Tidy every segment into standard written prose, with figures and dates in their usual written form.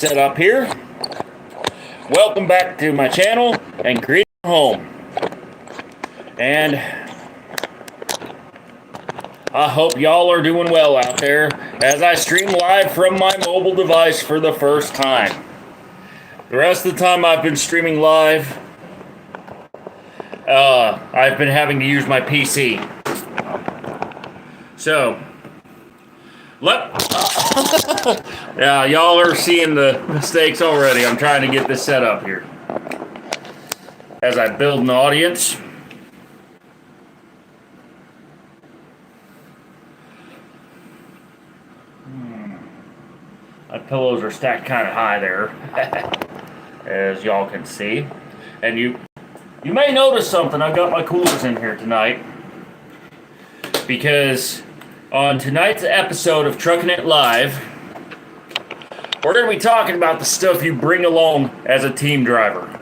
Set up here. Welcome back to my channel and greet home. And I hope y'all are doing well out there as I stream live from my mobile device for the first time. The rest of the time I've been streaming live, I've been having to use my PC. So, yeah, y'all are seeing the mistakes already. I'm trying to get this set up here as I build an audience. My pillows are stacked kind of high there, as y'all can see. And you may notice something. I've got my coolers in here tonight because on tonight's episode of Truckin It Live, we're going to be talking about the stuff you bring along as a team driver.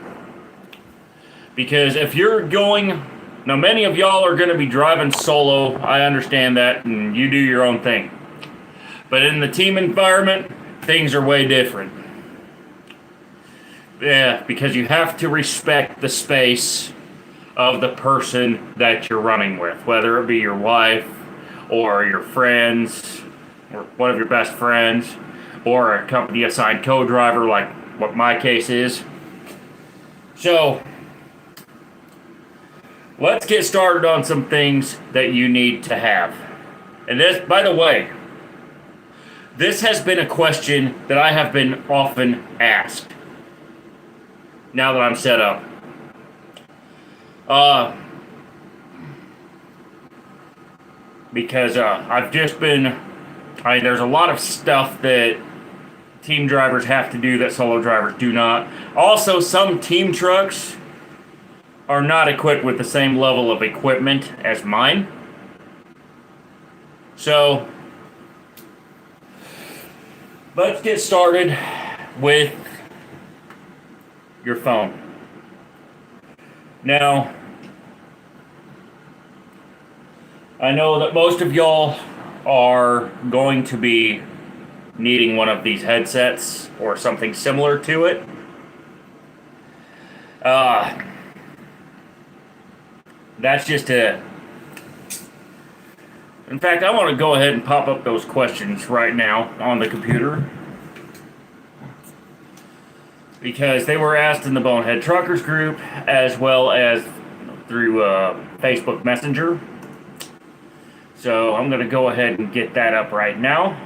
Because if you're going, now many of y'all are going to be driving solo, I understand that, and you do your own thing. But in the team environment, things are way different. Yeah, because you have to respect the space of the person that you're running with, whether it be your wife, or your friends, or one of your best friends, or a company assigned co-driver like what my case is. So, let's get started on some things that you need to have. And this, by the way, this has been a question that I have been often asked now that I'm set up. Because I've just been, there's a lot of stuff that team drivers have to do that solo drivers do not. Also, some team trucks are not equipped with the same level of equipment as mine. So, let's get started with your phone. Now, I know that most of y'all are going to be needing one of these headsets or something similar to it. That's just a... In fact, I want to go ahead and pop up those questions right now on the computer, because they were asked in the Bonehead Truckers group as well as through Facebook Messenger. So I'm going to go ahead and get that up right now.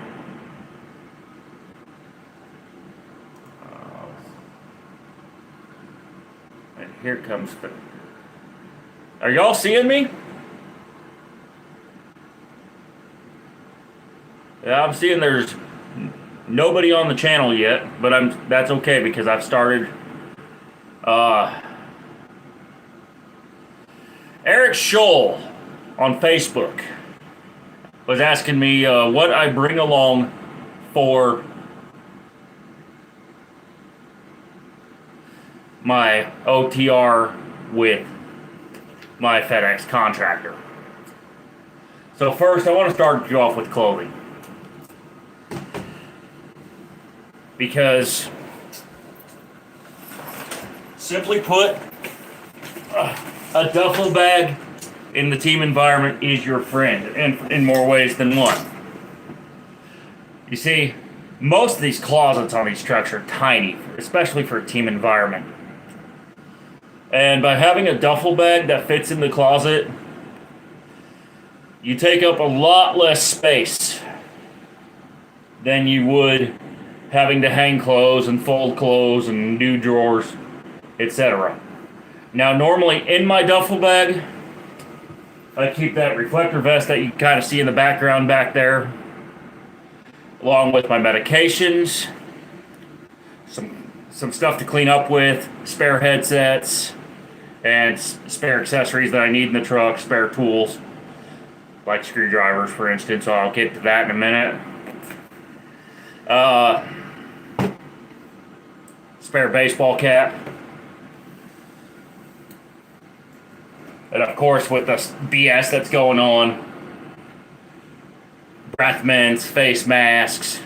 And here comes the... Are y'all seeing me? Yeah, I'm seeing there's nobody on the channel yet, but that's okay because I've started. Eric Scholl on Facebook was asking me what I bring along for my OTR with my FedEx contractor. So first, I want to start you off with clothing. Because, simply put, a duffel bag in the team environment is your friend, and in more ways than one. You see, most of these closets on these trucks are tiny, especially for a team environment. And by having a duffel bag that fits in the closet, you take up a lot less space than you would having to hang clothes and fold clothes and do drawers, etc. Now, normally in my duffel bag, I keep that reflector vest that you can kind of see in the background back there, along with my medications, some stuff to clean up with, spare headsets, and spare accessories that I need in the truck, spare tools, like screwdrivers, for instance. So I'll get to that in a minute. Spare baseball cap. And of course, with the BS that's going on, breath mints, face masks,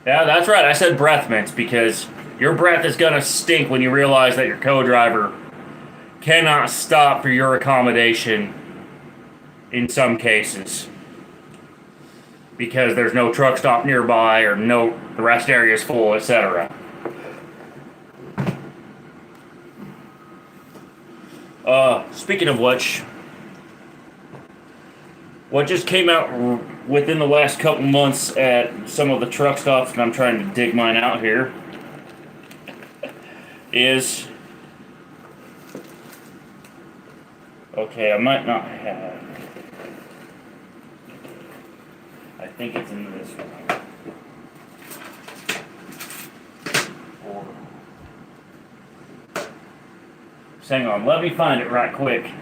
Yeah, that's right. I said breath mints because your breath is going to stink when you realize that your co-driver cannot stop for your accommodation in some cases because there's no truck stop nearby or no the rest area is full, etc. Speaking of which, what just came out within the last couple months at some of the truck stops, and I'm trying to dig mine out here, is... Okay, I might not have... I think it's in this one. Just hang on, let me find it right quick.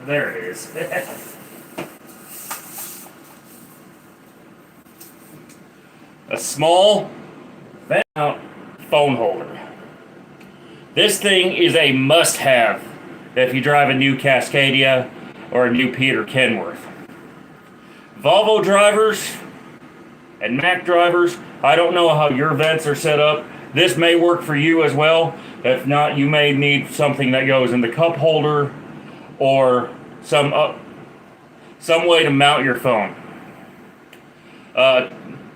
There it is. A small vent-mount phone holder. This thing is a must-have if you drive a new Cascadia or a new Peter Kenworth. Volvo drivers and Mack drivers, I don't know how your vents are set up. This may work for you as well. If not, you may need something that goes in the cup holder or some way to mount your phone.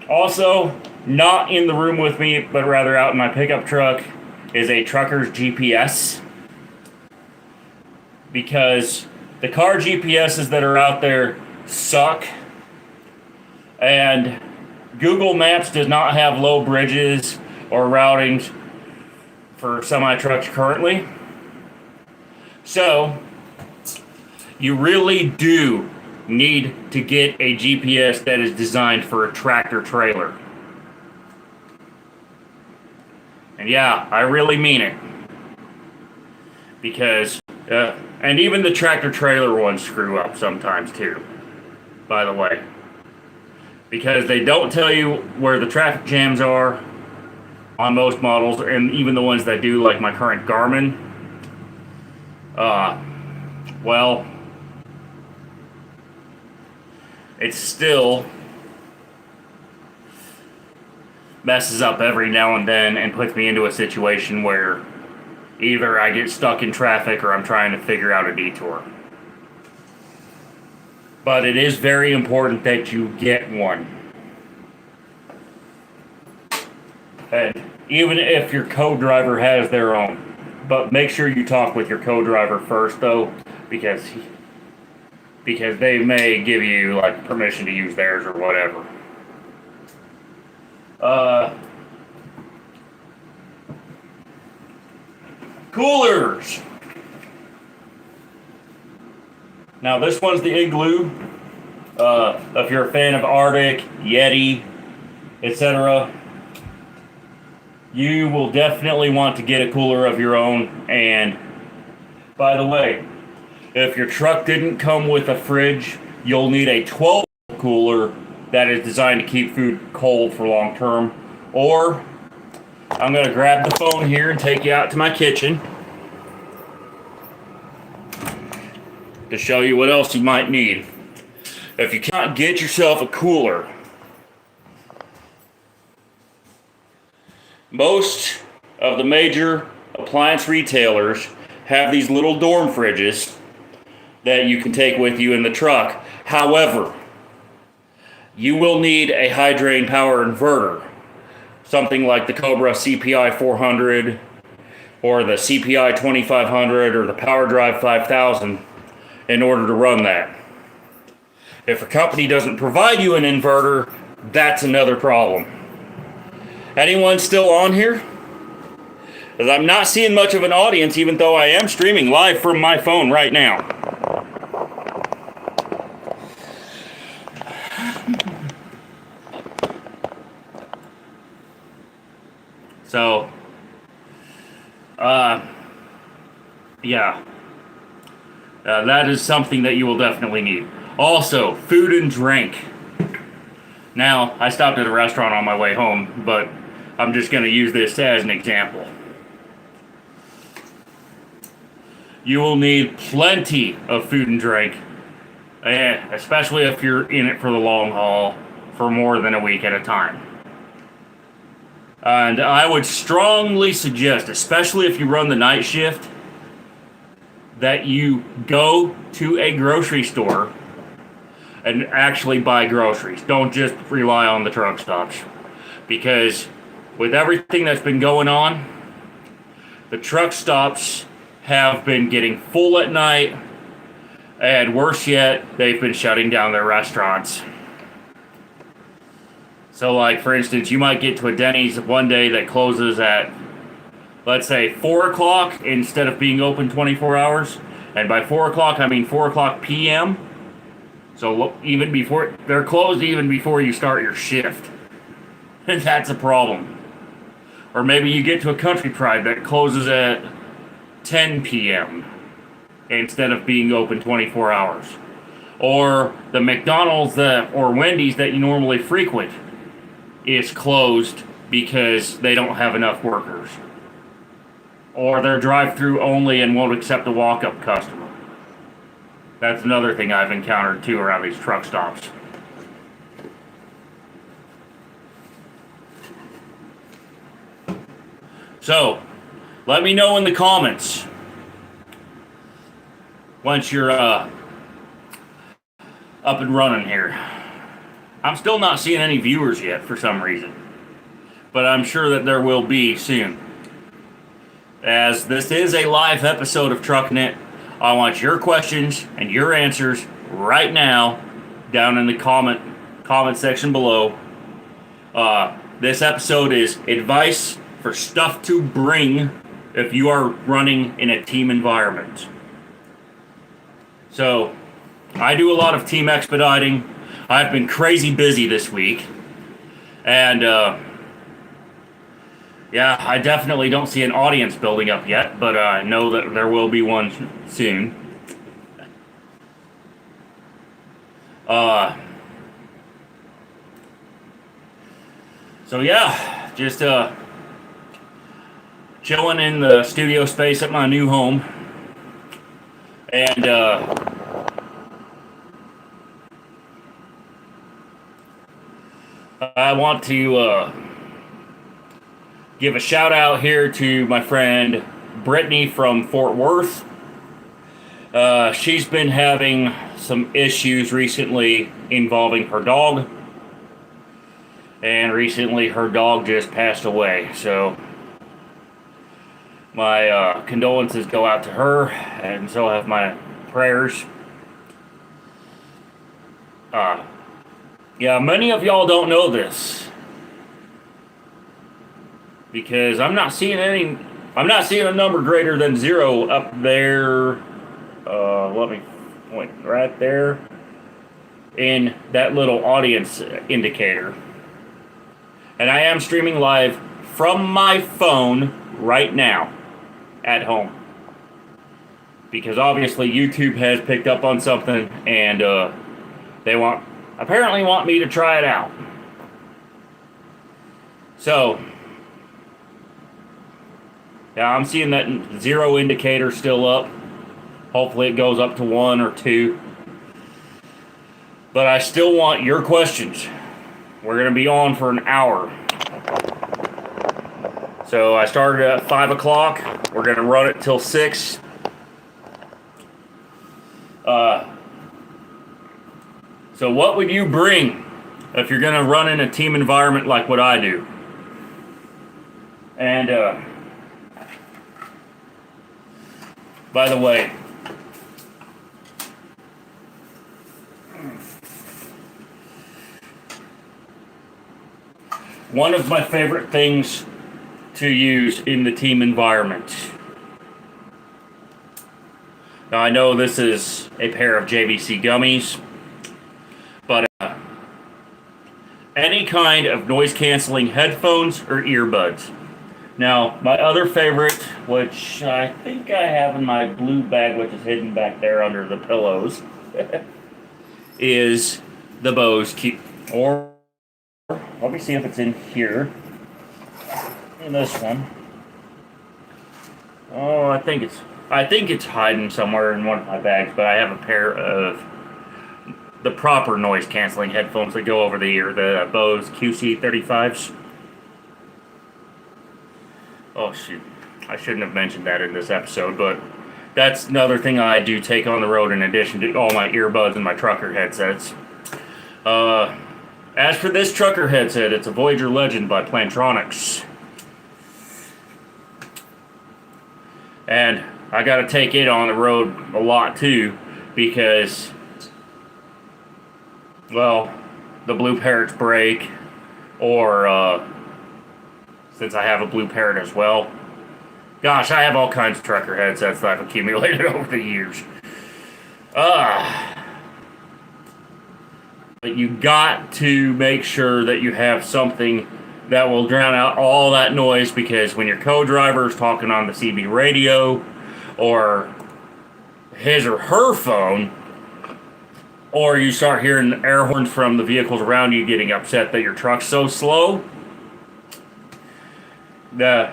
Also, not in the room with me, but rather out in my pickup truck, is a trucker's GPS. Because the car GPSs that are out there suck. And Google Maps does not have low bridges or routings for semi-trucks currently. So, you really do need to get a GPS that is designed for a tractor trailer. And yeah, I really mean it. Because, and even the tractor trailer ones screw up sometimes too, by the way. Because they don't tell you where the traffic jams are on most models, and even the ones that do, like my current Garmin. Well, it still messes up every now and then and puts me into a situation where either I get stuck in traffic or I'm trying to figure out a detour. But it is very important that you get one. And even if your co-driver has their own. But make sure you talk with your co-driver first, though, because they may give you like permission to use theirs or whatever. Coolers. Now this one's the Igloo. If you're a fan of Arctic, Yeti, etc., you will definitely want to get a cooler of your own. And by the way, if your truck didn't come with a fridge, you'll need a 12 cooler that is designed to keep food cold for long term. Or I'm going to grab the phone here and take you out to my kitchen to show you what else you might need. If you can't get yourself a cooler, most of the major appliance retailers have these little dorm fridges that you can take with you in the truck. However, you will need a high drain power inverter, something like the Cobra CPI 400 or the CPI 2500 or the PowerDrive 5000 in order to run that. If a company doesn't provide you an inverter, that's another problem. Anyone still on here? Because I'm not seeing much of an audience, even though I am streaming live from my phone right now. So, yeah, that is something that you will definitely need. Also, food and drink. Now, I stopped at a restaurant on my way home, but I'm just going to use this as an example. You will need plenty of food and drink, especially if you're in it for the long haul for more than a week at a time. And I would strongly suggest, especially if you run the night shift, that you go to a grocery store and actually buy groceries. Don't just rely on the truck stops. Because with everything that's been going on, the truck stops have been getting full at night, and worse yet, they've been shutting down their restaurants. So like, for instance, you might get to a Denny's one day that closes at, let's say, 4 o'clock instead of being open 24 hours. And by 4 o'clock, I mean 4 o'clock p.m. So even before, they're closed even before you start your shift. And that's a problem. Or maybe you get to a Country Pride that closes at 10 p.m. instead of being open 24 hours. Or the McDonald's or Wendy's that you normally frequent is closed because they don't have enough workers. Or they're drive-through only and won't accept a walk-up customer. That's another thing I've encountered too around these truck stops. So, let me know in the comments once you're up and running here. I'm still not seeing any viewers yet for some reason, but I'm sure that there will be soon. As this is a live episode of Truckin It, I want your questions and your answers right now down in the comment section below. This episode is advice for stuff to bring if you are running in a team environment. So, I do a lot of team expediting. I've been crazy busy this week. And, yeah, I definitely don't see an audience building up yet, but I know that there will be one soon. So yeah, just chilling in the studio space at my new home. And I want to give a shout out here to my friend Brittany from Fort Worth. She's been having some issues recently involving her dog. And recently her dog just passed away. So my condolences go out to her, and so have my prayers. Yeah, many of y'all don't know this, because I'm not seeing a number greater than 0 up there. Let me point right there in that little audience indicator. And I am streaming live from my phone right now at home, because obviously YouTube has picked up on something, and they apparently want me to try it out. So yeah, I'm seeing that 0 indicator still up. Hopefully it goes up to 1 or 2. But I still want your questions. We're going to be on for an hour. So I started at 5 o'clock. We're going to run it till 6. So what would you bring if you're going to run in a team environment like what I do? And by the way, one of my favorite things to use in the team environment. Now I know this is a pair of JVC gummies, but any kind of noise canceling headphones or earbuds. Now my other favorite which I think I have in my blue bag, which is hidden back there under the pillows, is the Bose Qc35. Or let me see if it's in here. In this one. Oh, I think it's hiding somewhere in one of my bags, but I have a pair of the proper noise canceling headphones that go over the ear, the Bose Qc35s. Oh shoot, I shouldn't have mentioned that in this episode, but that's another thing I do take on the road in addition to all my earbuds and my trucker headsets. As for this trucker headset, it's a Voyager Legend by Plantronics. And I gotta take it on the road a lot too, because, well, the Blue Parrots break, or since I have a Blue Parrot as well. Gosh, I have all kinds of trucker headsets that I've accumulated over the years. But you got to make sure that you have something that will drown out all that noise, because when your co-driver is talking on the CB radio, or his or her phone, or you start hearing air horns from the vehicles around you getting upset that your truck's so slow,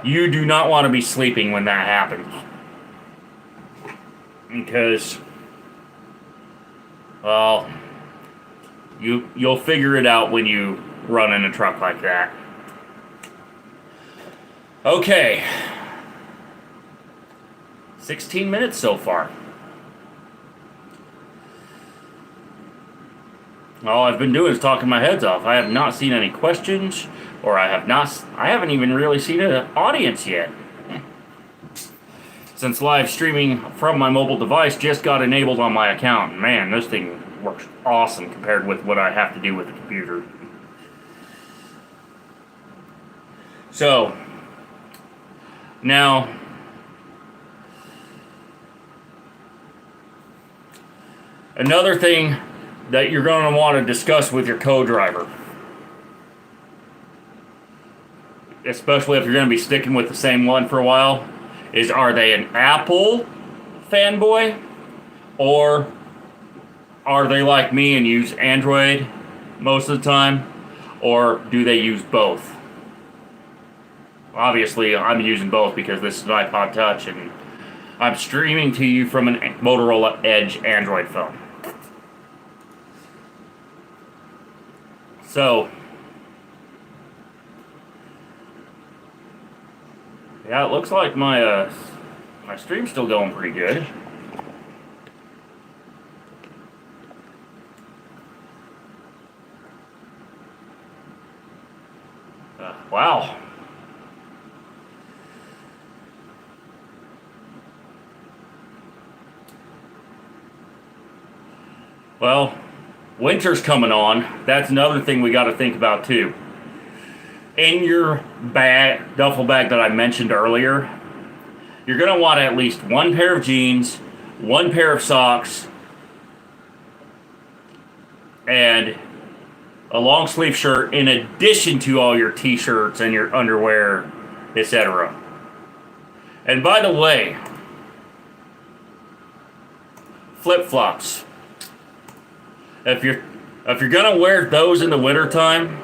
you do not want to be sleeping when that happens. Because, well, you'll figure it out when you run in a truck like that. Okay. 16 minutes so far. All I've been doing is talking my heads off. I have not seen any questions, or I haven't even really seen an audience yet. Since live streaming from my mobile device just got enabled on my account. Man, this thing works awesome compared with what I have to do with the computer. So, now, another thing that you're going to want to discuss with your co-driver, especially if you're going to be sticking with the same one for a while, is, are they an Apple fanboy, or are they like me and use Android most of the time, or do they use both? Obviously, I'm using both because this is an iPod Touch and I'm streaming to you from an Motorola Edge Android phone. So, yeah, it looks like my stream's still going pretty good. Wow. Well, winter's coming on. That's another thing we got to think about too. In your bag, duffel bag that I mentioned earlier, you're going to want at least one pair of jeans, one pair of socks, and a long sleeve shirt, in addition to all your t-shirts and your underwear, etc. And by the way, flip-flops. If you're gonna wear those in the wintertime,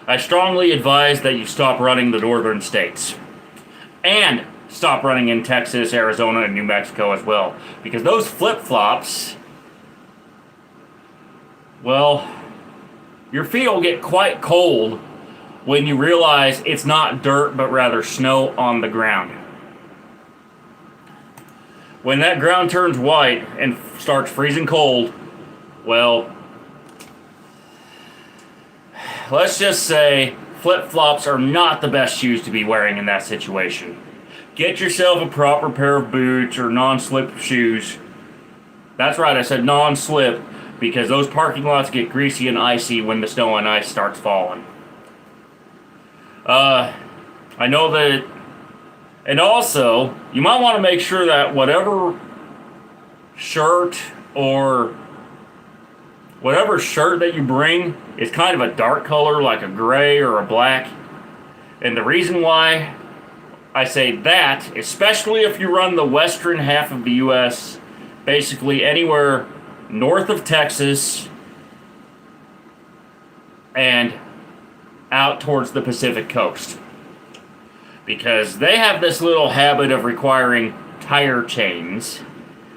I strongly advise that you stop running the northern states. And stop running in Texas, Arizona, and New Mexico as well. Because those flip-flops, well, your feet will get quite cold when you realize it's not dirt, but rather snow on the ground. When that ground turns white and starts freezing cold, well, let's just say flip-flops are not the best shoes to be wearing in that situation. Get yourself a proper pair of boots or non-slip shoes. That's right, I said non-slip, because those parking lots get greasy and icy when the snow and ice starts falling. I know that, and also, you might want to make sure that whatever shirt that you bring is kind of a dark color, like a gray or a black. And the reason why I say that, especially if you run the western half of the U.S., basically anywhere north of Texas and out towards the Pacific coast. Because they have this little habit of requiring tire chains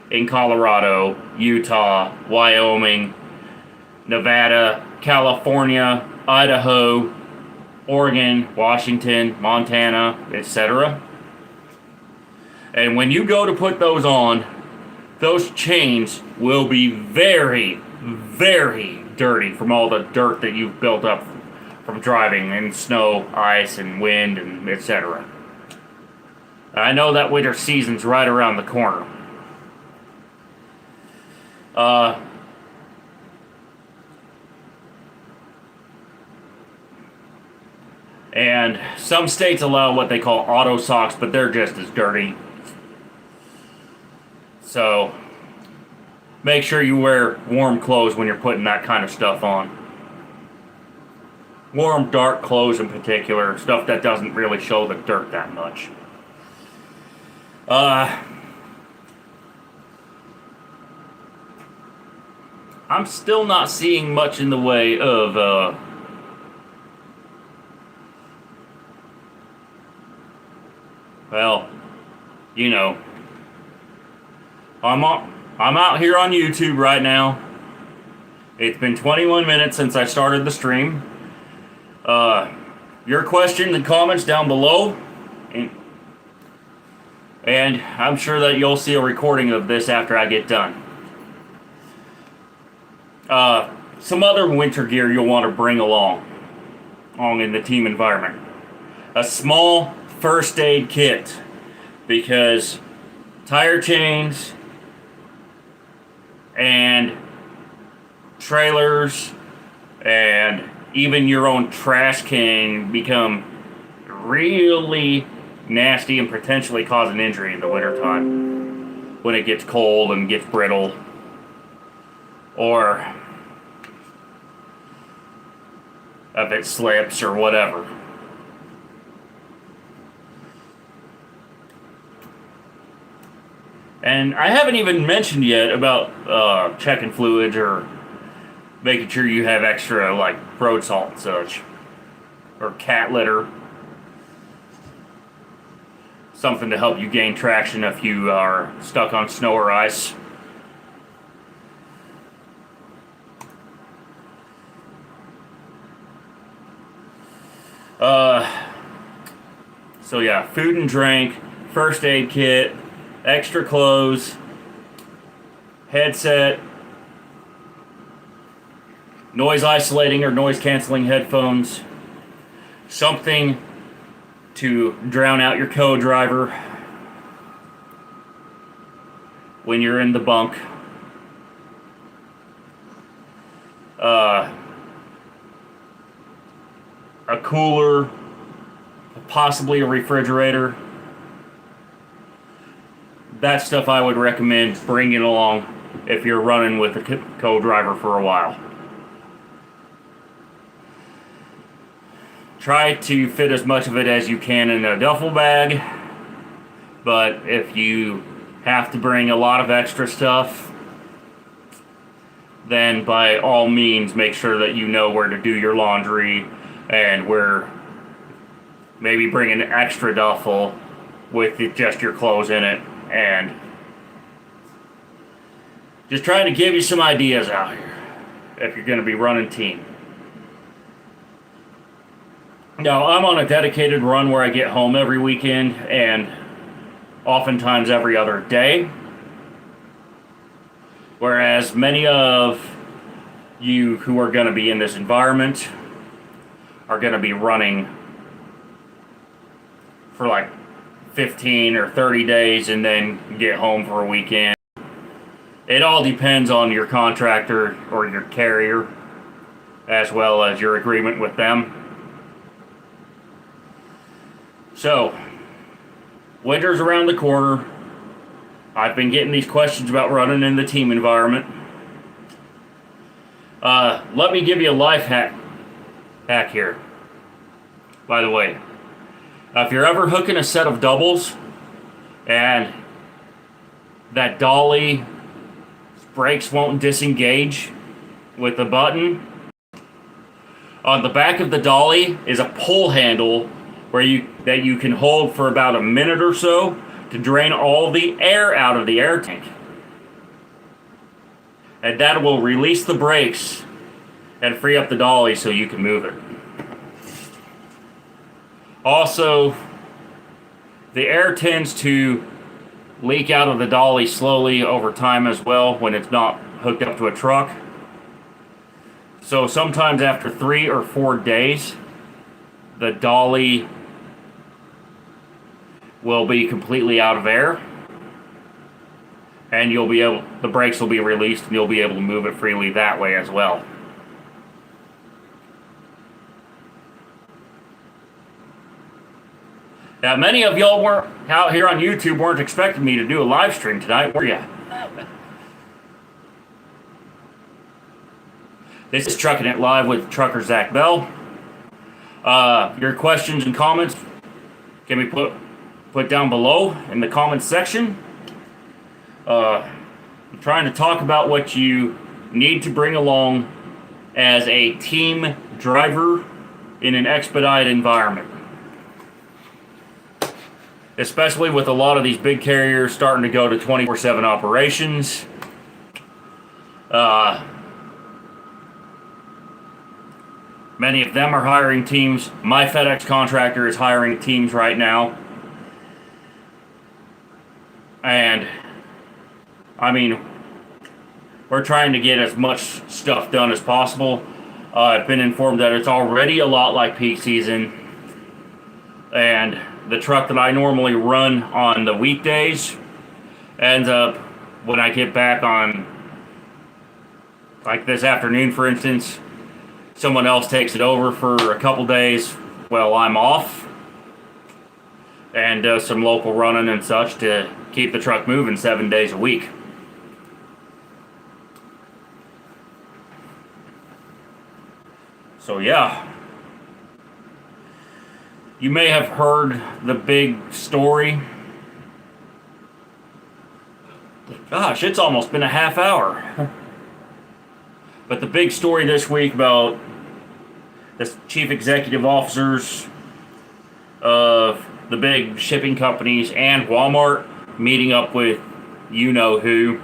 in Colorado, Utah, Wyoming, Nevada, California, Idaho, Oregon, Washington, Montana, etc. And when you go to put those on, those chains will be very, very dirty from all the dirt that you've built up from driving in snow, ice, and wind, and etc. I know that winter season's right around the corner. And some states allow what they call auto socks, but they're just as dirty. So make sure you wear warm clothes when you're putting that kind of stuff on. Warm, dark clothes in particular, stuff that doesn't really show the dirt that much. I'm still not seeing much in the way of well, you know, I'm out here on YouTube right now. It's been 21 minutes since I started the stream. Your questions and comments down below, and I'm sure that you'll see a recording of this after I get done. Some other winter gear you'll want to bring along in the team environment. A small first aid kit, because tire chains and trailers and even your own trash can become really nasty and potentially cause an injury in the wintertime when it gets cold and gets brittle, or if it slips or whatever. And I haven't even mentioned yet about checking fluids or making sure you have extra, like, road salt and such. Or cat litter. Something to help you gain traction if you are stuck on snow or ice. So yeah, food and drink, first aid kit, extra clothes, headset, noise isolating or noise canceling headphones, something to drown out your co-driver when you're in the bunk, a cooler, possibly a refrigerator. That stuff I would recommend bringing along if you're running with a co-driver for a while. Try to fit as much of it as you can in a duffel bag, but if you have to bring a lot of extra stuff, then by all means make sure that you know where to do your laundry and where maybe bring an extra duffel with just your clothes in it, and just trying to give you some ideas out here if you're going to be running team. Now, I'm on a dedicated run where I get home every weekend and oftentimes every other day, whereas many of you who are going to be in this environment are going to be running for like 15 or 30 days and then get home for a weekend. It all depends on your contractor or your carrier, as well as your agreement with them. So, winter's around the corner. I've been getting these questions about running in the team environment. Let me give you a life hack here. By the way, If you're ever hooking a set of doubles and that dolly brakes won't disengage with the button, on the back of the dolly is a pull handle that you can hold for about a minute or so to drain all the air out of the air tank. And that will release the brakes and free up the dolly so you can move it. Also, the air tends to leak out of the dolly slowly over time as well when it's not hooked up to a truck. So sometimes after 3 or 4 days, the dolly will be completely out of air, and the brakes will be released and you'll be able to move it freely that way as well. Now, many of y'all out here on YouTube weren't expecting me to do a live stream tonight, were ya? This is Truckin It Live with trucker Zach Bell. Your questions and comments can be put down below in the comments section. I'm trying to talk about what you need to bring along as a team driver in an expedite environment. Especially with a lot of these big carriers starting to go to 24/7 operations. Many of them are hiring teams. My FedEx contractor is hiring teams right now. And, I mean, we're trying to get as much stuff done as possible. I've been informed that it's already a lot like peak season. And the truck that I normally run on the weekdays ends up, when I get back on, like this afternoon for instance, someone else takes it over for a couple days while I'm off, and does some local running and such to keep the truck moving 7 days a week. So yeah, you may have heard the big story. Gosh, it's almost been a half hour. But the big story this week about the chief executive officers of the big shipping companies and Walmart meeting up with you-know-who.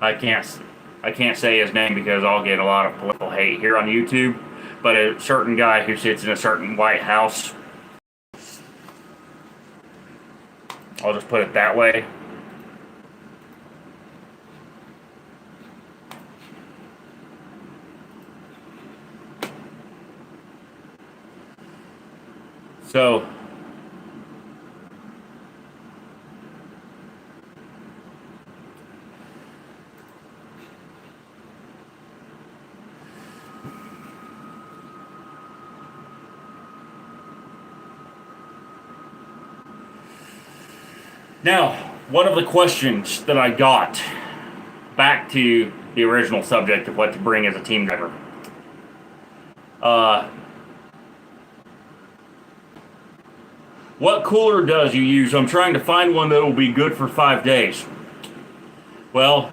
I can't say his name because I'll get a lot of political hate here on YouTube. But a certain guy who sits in a certain White House. I'll just put it that way. So, now, one of the questions that I got, back to the original subject of what to bring as a team driver. What cooler does you use? I'm trying to find one that will be good for 5 days. Well,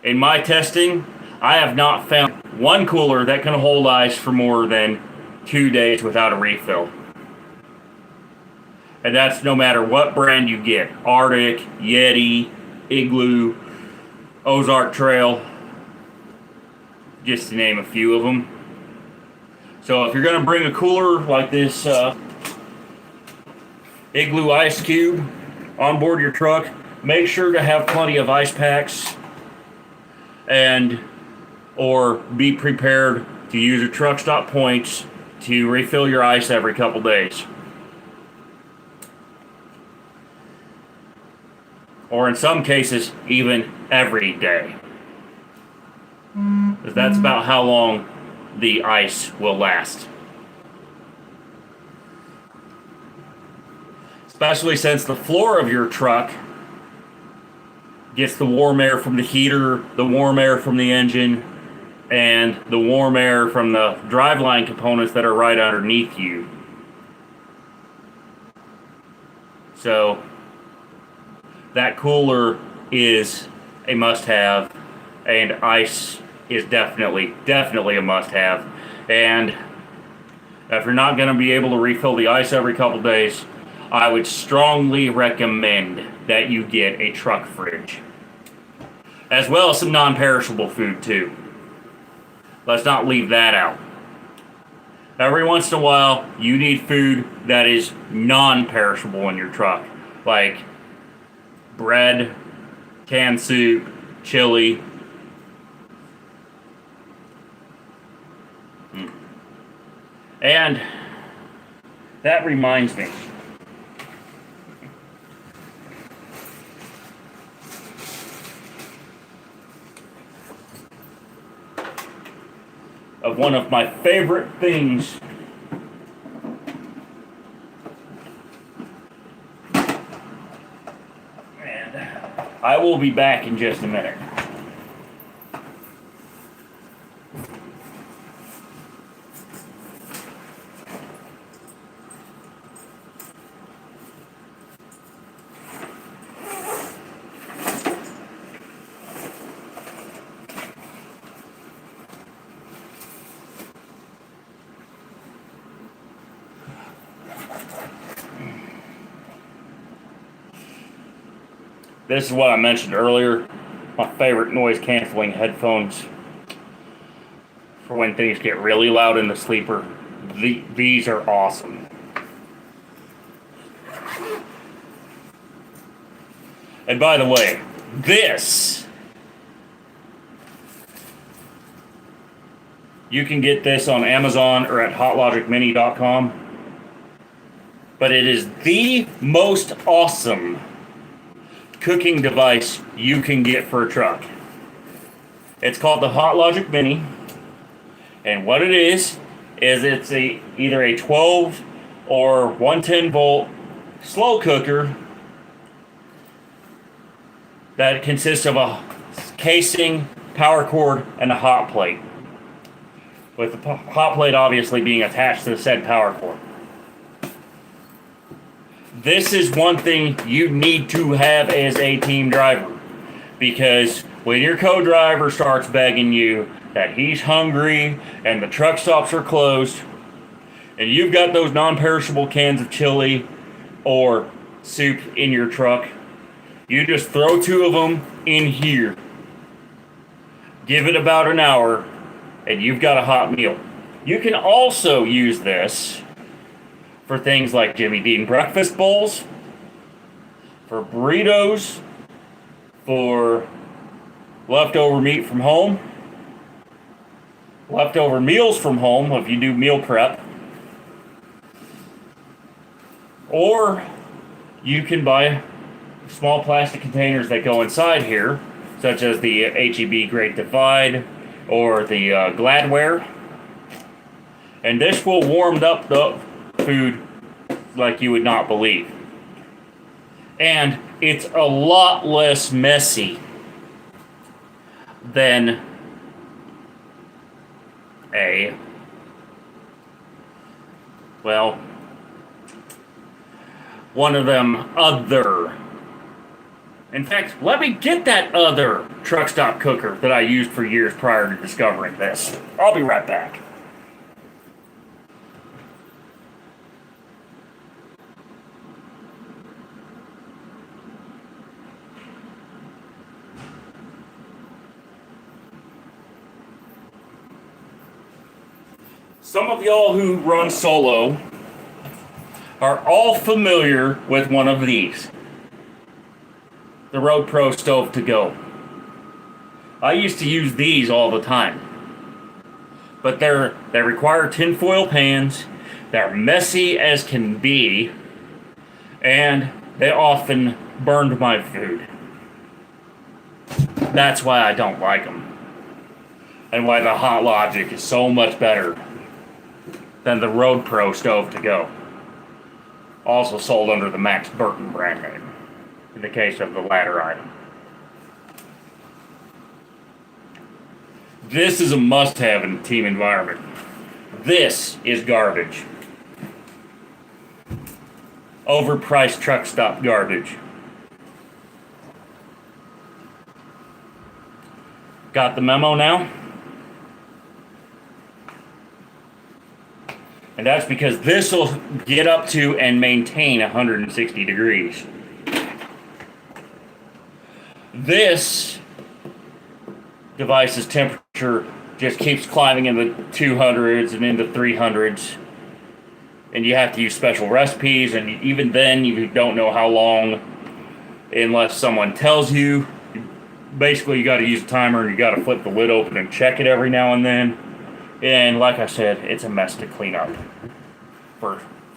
in my testing, I have not found one cooler that can hold ice for more than 2 days without a refill. And that's no matter what brand you get. Arctic, Yeti, Igloo, Ozark Trail, just to name a few of them. So if you're going to bring a cooler like this Igloo Ice Cube on board your truck, make sure to have plenty of ice packs or be prepared to use your truck stop points to refill your ice every couple days. Or in some cases, even every day. Because that's about how long the ice will last. Especially since the floor of your truck gets the warm air from the heater, the warm air from the engine, and the warm air from the driveline components that are right underneath you. So that cooler is a must-have, and ice is definitely a must-have. And if you're not going to be able to refill the ice every couple days, I would strongly recommend that you get a truck fridge, as well as some non-perishable food too. Let's not leave that out. Every once in a while, you need food that is non-perishable in your truck, like bread, canned soup, chili. And that reminds me. Of one of my favorite things. And I will be back in just a minute. This is what I mentioned earlier, my favorite noise canceling headphones for when things get really loud in the sleeper. These are awesome. And by the way, you can get this on Amazon or at hotlogicmini.com, but it is the most awesome cooking device you can get for a truck. It's called the HotLogic Mini, and what it is it's either a 12 or 110 volt slow cooker that consists of a casing, power cord, and a hot plate, with the hot plate obviously being attached to the said power cord. This is one thing you need to have as a team driver, because when your co-driver starts begging you that he's hungry and the truck stops are closed, and you've got those non-perishable cans of chili or soup in your truck, you just throw 2 of them in here, give it about an hour, and you've got a hot meal. You can also use this for things like Jimmy Dean breakfast bowls, for burritos, for leftover meat from home, leftover meals from home if you do meal prep, or you can buy small plastic containers that go inside here, such as the HEB Great Divide or the Gladware, and this will warm up the food like you would not believe. And it's a lot less messy than one of them other. In fact, let me get that other truck stop cooker that I used for years prior to discovering this. I'll be right back. Some of y'all who run solo are all familiar with one of these. The Road Pro Stove to Go. I used to use these all the time. But they require tinfoil pans, they're messy as can be, and they often burned my food. That's why I don't like them. And why the HotLogic is so much better than the Road Pro Stove to Go. Also sold under the Max Burton brand name, in the case of the latter item. This is a must-have in a team environment. This is garbage. overpriced truck stop garbage. Got the memo now? And that's because this will get up to and maintain 160 degrees. This device's temperature just keeps climbing in the 200s and into 300s. And you have to use special recipes, and even then you don't know how long unless someone tells you. Basically, you got to use a timer and you got to flip the lid open and check it every now and then. And like I said, it's a mess to clean up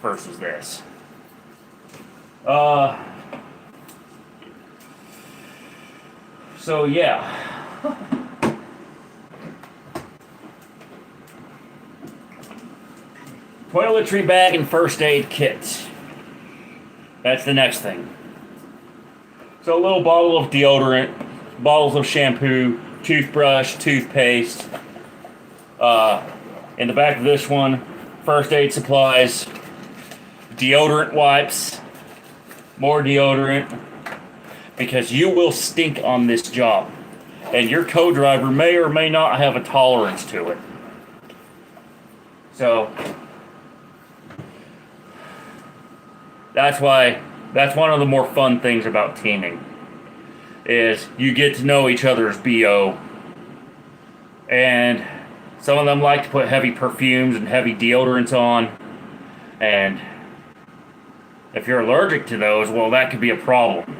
versus this. So yeah. Toiletry bag and first aid kits. That's the next thing. So a little bottle of deodorant, bottles of shampoo, toothbrush, toothpaste. In the back of this one, first aid supplies, deodorant wipes, more deodorant, because you will stink on this job. And your co-driver may or may not have a tolerance to it. So, that's one of the more fun things about teaming, is you get to know each other's BO. And some of them like to put heavy perfumes and heavy deodorants on. And if you're allergic to those, well, that could be a problem.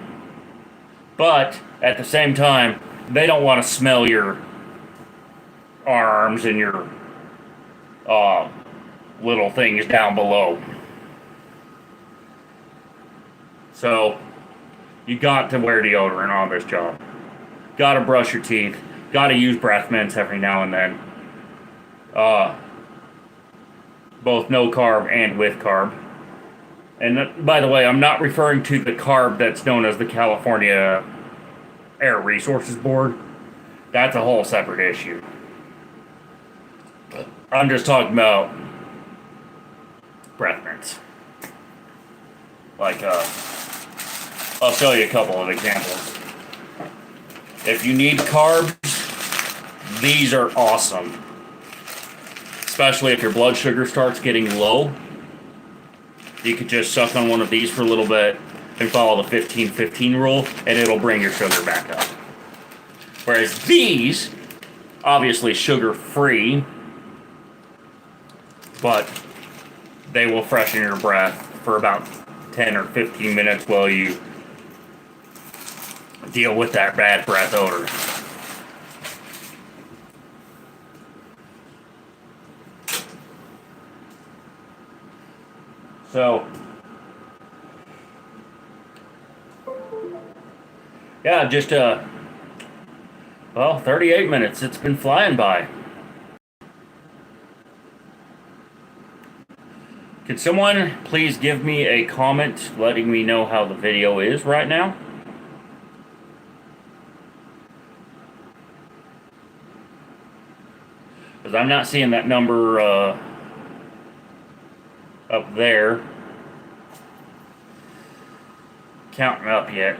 But at the same time, they don't want to smell your arms and your little things down below. So, you got to wear deodorant on this job. Got to brush your teeth. Got to use breath mints every now and then. Both no carb and with carb. And by the way, I'm not referring to the carb that's known as the California Air Resources Board. That's a whole separate issue. I'm just talking about breath mints. Like, I'll show you a couple of examples. If you need carbs, these are awesome. Especially if your blood sugar starts getting low. You could just suck on one of these for a little bit and follow the 15-15 rule, and it'll bring your sugar back up. Whereas these, obviously sugar-free, but they will freshen your breath for about 10 or 15 minutes while you deal with that bad breath odor. So, yeah, just, 38 minutes. It's been flying by. Could someone please give me a comment letting me know how the video is right now? Because I'm not seeing that number, up there counting up yet.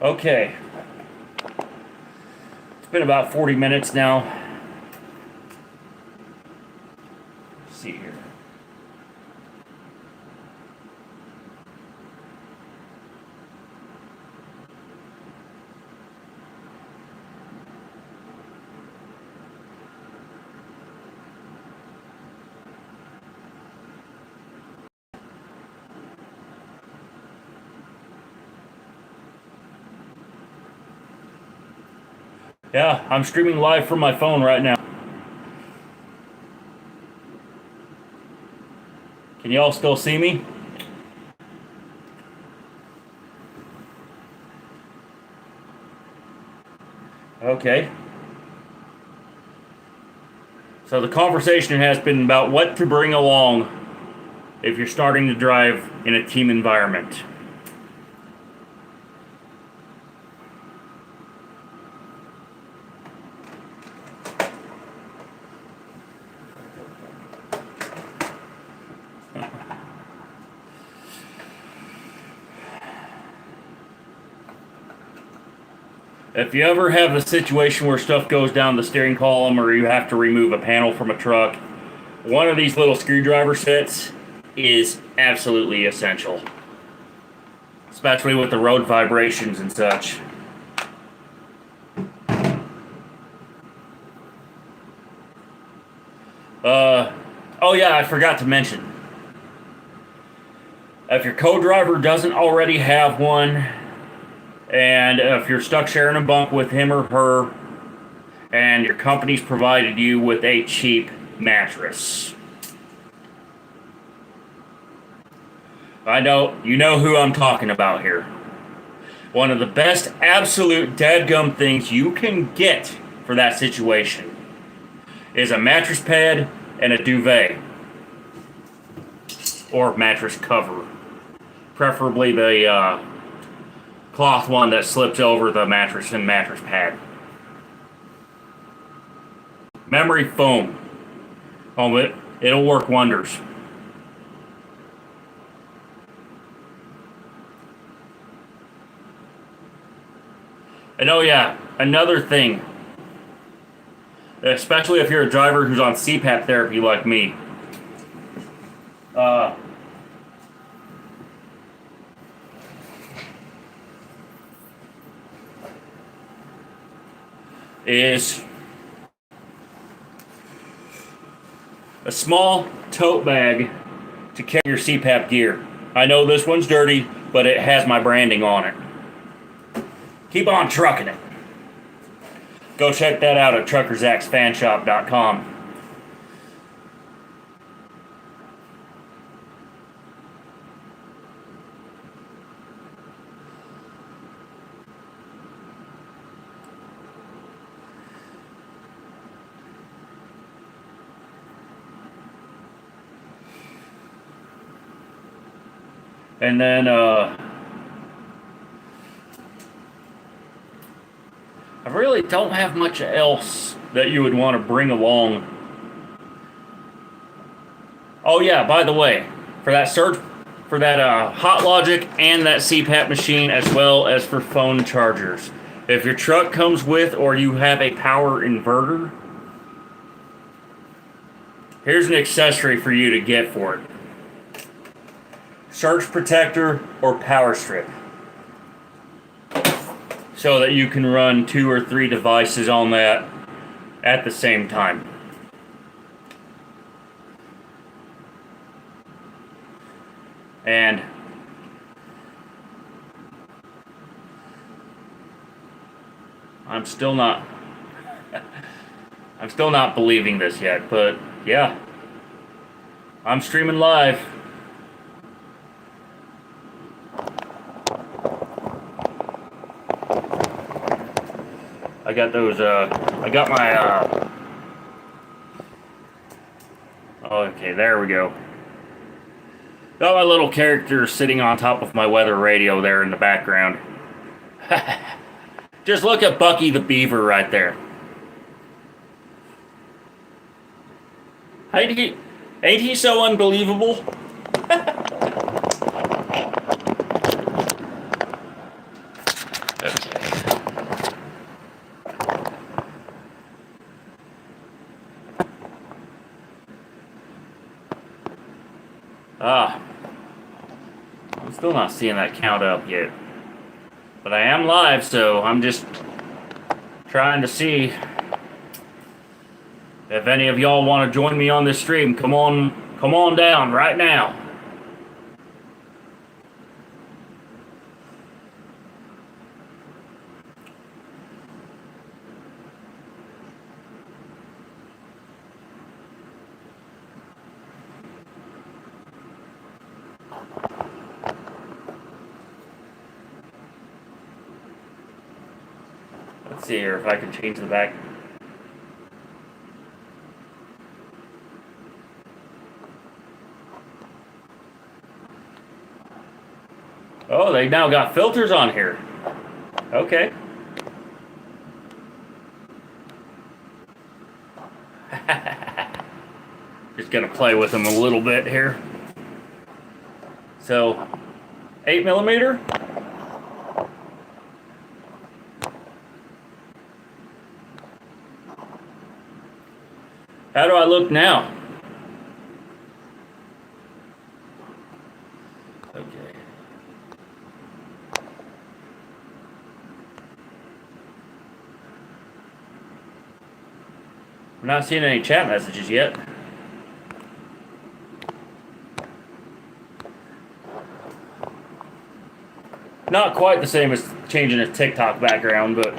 Okay. It's been about 40 minutes now. Let's see here. Yeah, I'm streaming live from my phone right now. Can y'all still see me? Okay. So the conversation has been about what to bring along if you're starting to drive in a team environment. If you ever have a situation where stuff goes down the steering column or you have to remove a panel from a truck, one of these little screwdriver sets is absolutely essential. Especially with the road vibrations and such. Oh yeah, I forgot to mention. If your co-driver doesn't already have one, and if you're stuck sharing a bunk with him or her, and your company's provided you with a cheap mattress. I know, you know who I'm talking about here. One of the best absolute dadgum things you can get for that situation is a mattress pad and a duvet. Or mattress cover. Preferably the cloth one that slips over the mattress and mattress pad. Memory foam. Oh, it'll work wonders. And oh yeah, another thing, especially if you're a driver who's on CPAP therapy like me, is a small tote bag to carry your CPAP gear. I know this one's dirty, but it has my branding on it. Keep on trucking it. Go check that out at truckerzacksfanshop.com. And then, I really don't have much else that you would want to bring along. Oh yeah, by the way, for that Hot Logic and that CPAP machine, as well as for phone chargers. If your truck comes with or you have a power inverter, here's an accessory for you to get for it. Surge protector or power strip. So that you can run 2 or 3 devices on that at the same time. And I'm still not believing this yet, but yeah. I'm streaming live. I got those, I got my, okay, there we go. Got my little character sitting on top of my weather radio there in the background. Just look at Bucky the Beaver right there. Ain't he so unbelievable? I'm still not seeing that count up yet. But I am live, so I'm just trying to see if any of y'all want to join me on this stream. Come on down right now. Let's see here if I can change the back. Oh, they now got filters on here. Okay. Just gonna play with them a little bit here. So, 8mm. How do I look now? Okay. I'm not seeing any chat messages yet. Not quite the same as changing a TikTok background, but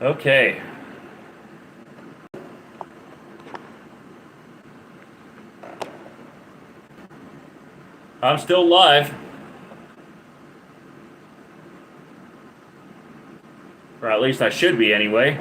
okay. I'm still live. Or at least I should be anyway.